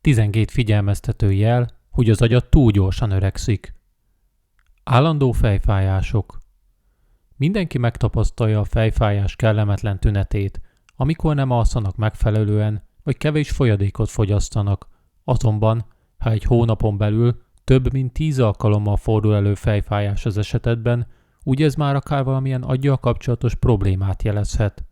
12 figyelmeztető jel, hogy az agyad túl gyorsan öregszik. Állandó fejfájások. Mindenki megtapasztalja a fejfájás kellemetlen tünetét, amikor nem alszanak megfelelően, vagy kevés folyadékot fogyasztanak. Azonban, ha egy hónapon belül több mint 10 alkalommal fordul elő fejfájás az esetedben, úgy ez már akár valamilyen aggyal kapcsolatos problémát jelezhet.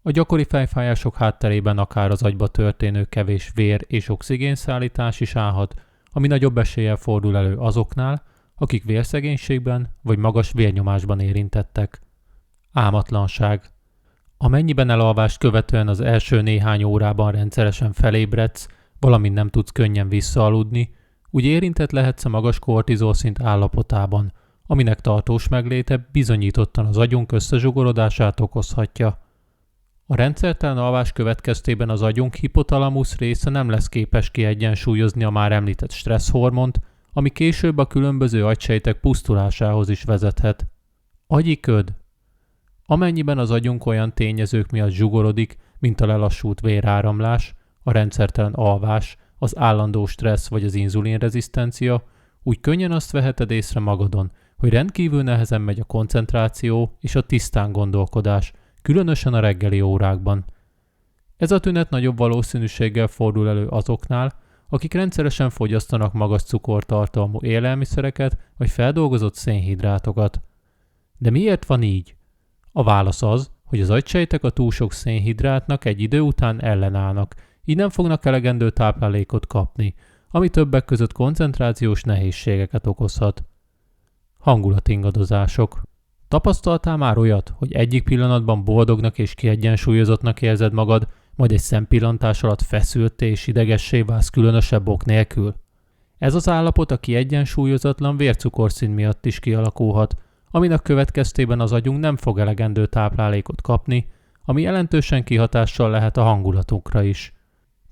A gyakori fejfájások hátterében akár az agyba történő kevés vér- és oxigénszállítás is állhat, ami nagyobb eséllyel fordul elő azoknál, akik vérszegénységben vagy magas vérnyomásban érintettek. Álmatlanság. Amennyiben elalvást követően az első néhány órában rendszeresen felébredsz, valamint nem tudsz könnyen visszaaludni, úgy érintett lehetsz a magas kortizolszint állapotában, aminek tartós megléte bizonyítottan az agyunk összezsugorodását okozhatja. A rendszertelen alvás következtében az agyunk hipotalamusz része nem lesz képes kiegyensúlyozni a már említett stresszhormont, ami később a különböző agysejtek pusztulásához is vezethet. Agyi köd. Amennyiben az agyunk olyan tényezők miatt zsugorodik, mint a lelassult véráramlás, a rendszertelen alvás, az állandó stressz vagy az inzulinrezisztencia, úgy könnyen azt veheted észre magadon, hogy rendkívül nehezen megy a koncentráció és a tisztán gondolkodás, különösen a reggeli órákban. Ez a tünet nagyobb valószínűséggel fordul elő azoknál, akik rendszeresen fogyasztanak magas cukortartalmú élelmiszereket vagy feldolgozott szénhidrátokat. De miért van így? A válasz az, hogy az agysejtek a túl sok szénhidrátnak egy idő után ellenállnak, így nem fognak elegendő táplálékot kapni, ami többek között koncentrációs nehézségeket okozhat. Hangulatingadozások. Tapasztaltál már olyat, hogy egyik pillanatban boldognak és kiegyensúlyozottnak érzed magad, majd egy szempillantás alatt feszültté és idegessé válsz különösebb ok nélkül? Ez az állapot a kiegyensúlyozatlan vércukorszint miatt is kialakulhat, aminek következtében az agyunk nem fog elegendő táplálékot kapni, ami jelentősen kihatással lehet a hangulatunkra is.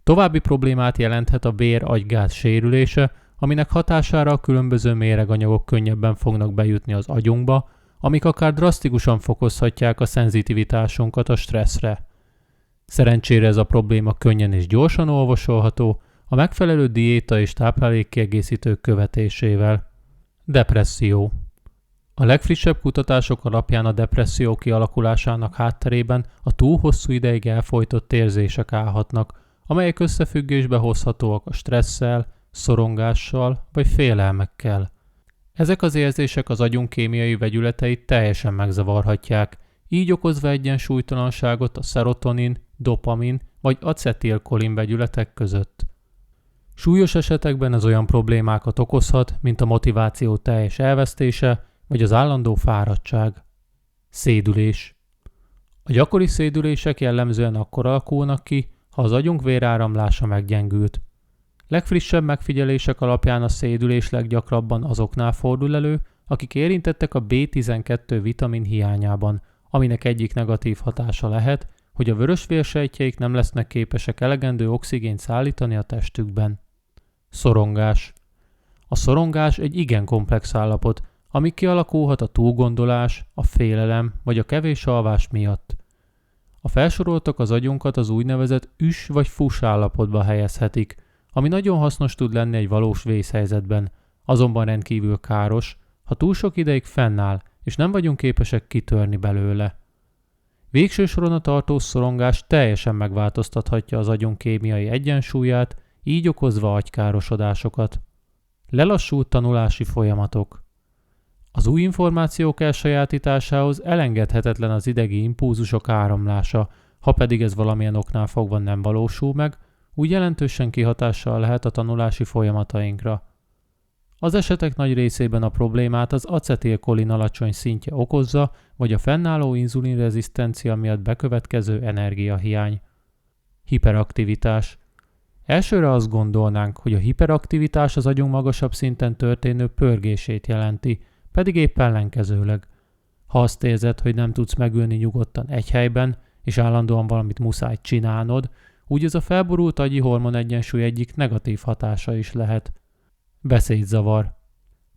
További problémát jelenthet a vér-agygáz sérülése, aminek hatására a különböző méreganyagok könnyebben fognak bejutni az agyunkba, amik akár drasztikusan fokozhatják a szenzitivitásunkat a stresszre. Szerencsére ez a probléma könnyen és gyorsan orvosolható a megfelelő diéta és táplálékkiegészítők követésével. Depresszió. A legfrissebb kutatások alapján a depresszió kialakulásának hátterében a túl hosszú ideig elfojtott érzések állhatnak, amelyek összefüggésbe hozhatóak a stresszel, szorongással vagy félelmekkel. Ezek az érzések az agyunk kémiai vegyületeit teljesen megzavarhatják, így okozva egyensúlytalanságot a szerotonin, dopamin vagy acetilkolin vegyületek között. Súlyos esetekben ez olyan problémákat okozhat, mint a motiváció teljes elvesztése vagy az állandó fáradtság. Szédülés. A gyakori szédülések jellemzően akkor alakulnak ki, ha az agyunk véráramlása meggyengült. Legfrissebb megfigyelések alapján a szédülés leggyakrabban azoknál fordul elő, akik érintettek a B12 vitamin hiányában, aminek egyik negatív hatása lehet, hogy a vörösvérsejtjeik nem lesznek képesek elegendő oxigént szállítani a testükben. Szorongás. A szorongás egy igen komplex állapot, ami kialakulhat a túlgondolás, a félelem vagy a kevés alvás miatt. A felsoroltak az agyunkat az úgynevezett üs vagy fuss állapotba helyezhetik, ami nagyon hasznos tud lenni egy valós vészhelyzetben, azonban rendkívül káros, ha túl sok ideig fennáll, és nem vagyunk képesek kitörni belőle. Végső soron a tartós szorongás teljesen megváltoztathatja az agyunk kémiai egyensúlyát, így okozva agykárosodásokat. Lelassult tanulási folyamatok. Az új információk elsajátításához elengedhetetlen az idegi impulzusok áramlása, ha pedig ez valamilyen oknál fogva nem valósul meg, úgy jelentősen kihatással lehet a tanulási folyamatainkra. Az esetek nagy részében a problémát az acetilkolin alacsony szintje okozza, vagy a fennálló inzulinrezisztencia miatt bekövetkező energiahiány. Hiperaktivitás. Elsőre azt gondolnánk, hogy a hiperaktivitás az agyunk magasabb szinten történő pörgését jelenti, pedig épp ellenkezőleg. Ha azt érzed, hogy nem tudsz megülni nyugodtan egy helyben, és állandóan valamit muszáj csinálnod, úgy ez a felborult agyi hormonegyensúly egyik negatív hatása is lehet. Beszédzavar.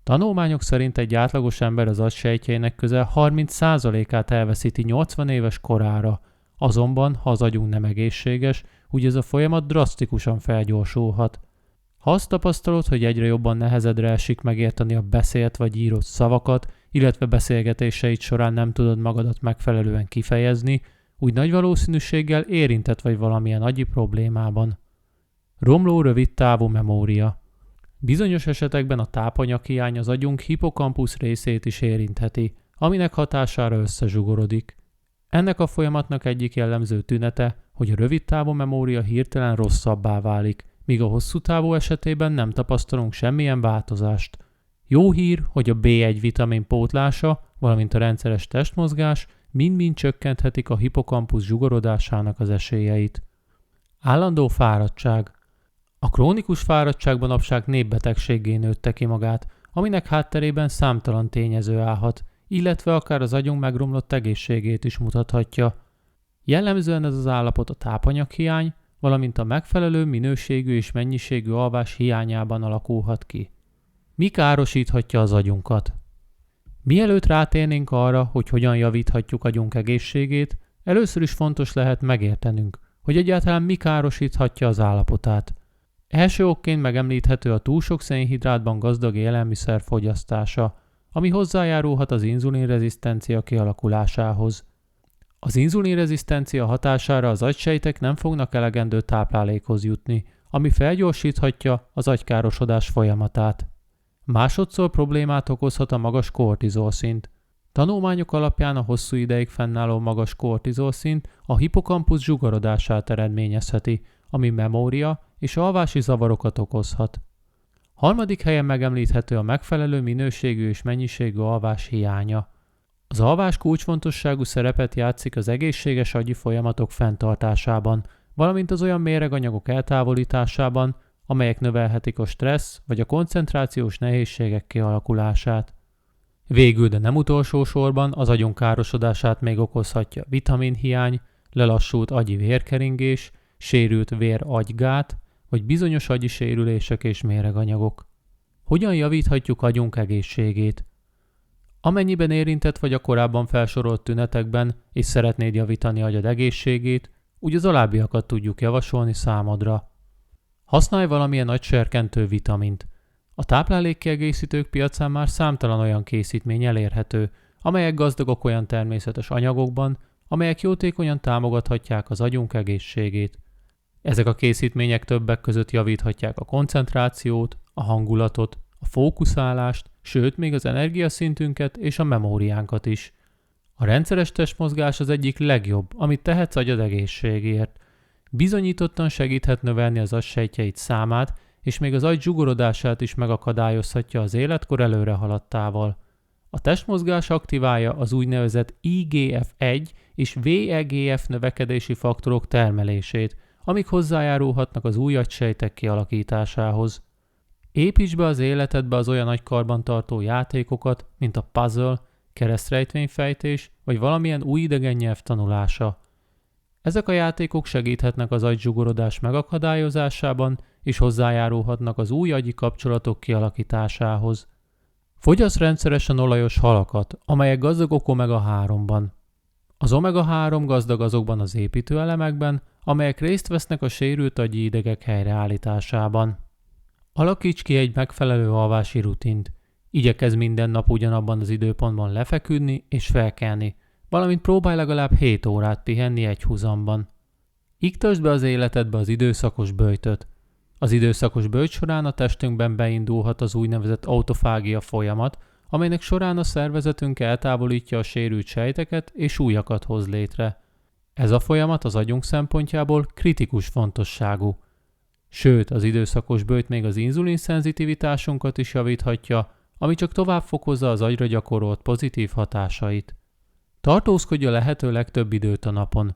Tanulmányok szerint egy átlagos ember az agysejtjeinek közel 30%-át elveszíti 80 éves korára, Azonban, ha az agyunk nem egészséges, úgy ez a folyamat drasztikusan felgyorsulhat. Ha azt tapasztalod, hogy egyre jobban nehezedre esik megérteni a beszélt vagy írott szavakat, illetve beszélgetéseid során nem tudod magadat megfelelően kifejezni, úgy nagy valószínűséggel érintett vagy valamilyen agyi problémában. Romló rövidtávú memória. Bizonyos esetekben a tápanyaghiány az agyunk hippokampusz részét is érintheti, aminek hatására összezsugorodik. Ennek a folyamatnak egyik jellemző tünete, hogy a rövidtávú memória hirtelen rosszabbá válik, míg a hosszú távú esetében nem tapasztalunk semmilyen változást. Jó hír, hogy a B1 vitamin pótlása, valamint a rendszeres testmozgás mind-mind csökkenthetik a hippokampusz zsugorodásának az esélyeit. Állandó fáradtság. A krónikus fáradtság manapság népbetegséggé nőtte ki magát, aminek hátterében számtalan tényező állhat, illetve akár az agyunk megromlott egészségét is mutathatja. Jellemzően ez az állapot a tápanyaghiány, valamint a megfelelő minőségű és mennyiségű alvás hiányában alakulhat ki. Mi károsíthatja az agyunkat? Mielőtt rátérnénk arra, hogy hogyan javíthatjuk agyunk egészségét, először is fontos lehet megértenünk, hogy egyáltalán mi károsíthatja az állapotát. Első okként megemlíthető a túl sok szénhidrátban gazdag élelmiszer fogyasztása, ami hozzájárulhat az inzulinrezisztencia kialakulásához. Az inzulinrezisztencia hatására az agysejtek nem fognak elegendő táplálékhoz jutni, ami felgyorsíthatja az agykárosodás folyamatát. Másodszor problémát okozhat a magas kortizolszint. Tanulmányok alapján a hosszú ideig fennálló magas kortizolszint a hippokampusz zsugorodását eredményezheti, ami memória és alvási zavarokat okozhat. Harmadik helyen megemlíthető a megfelelő minőségű és mennyiségű alvás hiánya. Az alvás kulcsfontosságú szerepet játszik az egészséges agyi folyamatok fenntartásában, valamint az olyan méreganyagok eltávolításában, amelyek növelhetik a stressz vagy a koncentrációs nehézségek kialakulását. Végül, de nem utolsó sorban az agyunk károsodását még okozhatja vitaminhiány, lelassult agyi vérkeringés, sérült vér-agygát, vagy bizonyos agyi sérülések és méreganyagok. Hogyan javíthatjuk agyunk egészségét? Amennyiben érintett vagy a korábban felsorolt tünetekben, és szeretnéd javítani agyad egészségét, úgy az alábbiakat tudjuk javasolni számodra. Használj valamilyen agyserkentő vitamint. A táplálékkiegészítők piacán már számtalan olyan készítmény elérhető, amelyek gazdagok olyan természetes anyagokban, amelyek jótékonyan támogathatják az agyunk egészségét. Ezek a készítmények többek között javíthatják a koncentrációt, a hangulatot, a fókuszálást, sőt még az energiaszintünket és a memóriánkat is. A rendszeres testmozgás az egyik legjobb, amit tehetsz agyad egészségért. Bizonyítottan segíthet növelni az agysejtjeid számát, és még az agy zsugorodását is megakadályozhatja az életkor előre haladtával. A testmozgás aktiválja az úgynevezett IGF-1 és VEGF növekedési faktorok termelését, amik hozzájárulhatnak az új agysejtek kialakításához. Építs be az életedbe az olyan agykarbantartó játékokat, mint a puzzle, keresztrejtvényfejtés vagy valamilyen új idegen nyelv tanulása. Ezek a játékok segíthetnek az agyzsugorodás megakadályozásában, és hozzájárulhatnak az új agyi kapcsolatok kialakításához. Fogyasz rendszeresen olajos halakat, amelyek gazdagok omega-3-ban. Az omega-3 gazdag azokban az építőelemekben, amelyek részt vesznek a sérült agyi idegek helyreállításában. Alakíts ki egy megfelelő alvási rutint. Igyekezz minden nap ugyanabban az időpontban lefeküdni és felkelni, valamint próbálj legalább 7 órát pihenni egy huzamban. Iktasd be az életedbe az időszakos böjtöt. Az időszakos böjt során a testünkben beindulhat az úgynevezett autofágia folyamat, amelynek során a szervezetünk eltávolítja a sérült sejteket és újakat hoz létre. Ez a folyamat az agyunk szempontjából kritikus fontosságú. Sőt, az időszakos böjt még az inzulin szenzitivitásunkat is javíthatja, ami csak tovább fokozza az agyra gyakorolt pozitív hatásait. Tartózkodj a lehető legtöbb időt a napon.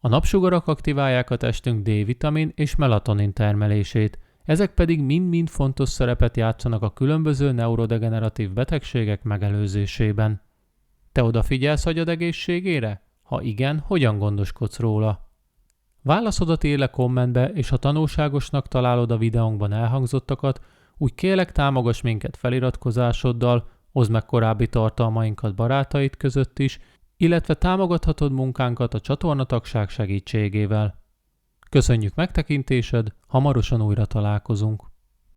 A napsugarak aktiválják a testünk D-vitamin és melatonin termelését, ezek pedig mind-mind fontos szerepet játszanak a különböző neurodegeneratív betegségek megelőzésében. Te odafigyelsz agyad egészségére? Ha igen, hogyan gondoskodsz róla? Válaszodat írd le kommentbe, és ha tanulságosnak találod a videónkban elhangzottakat, úgy kérlek támogass minket feliratkozásoddal, oszd meg korábbi tartalmainkat barátaid között is, illetve támogathatod munkánkat a csatornatagság segítségével. Köszönjük megtekintésed, hamarosan újra találkozunk!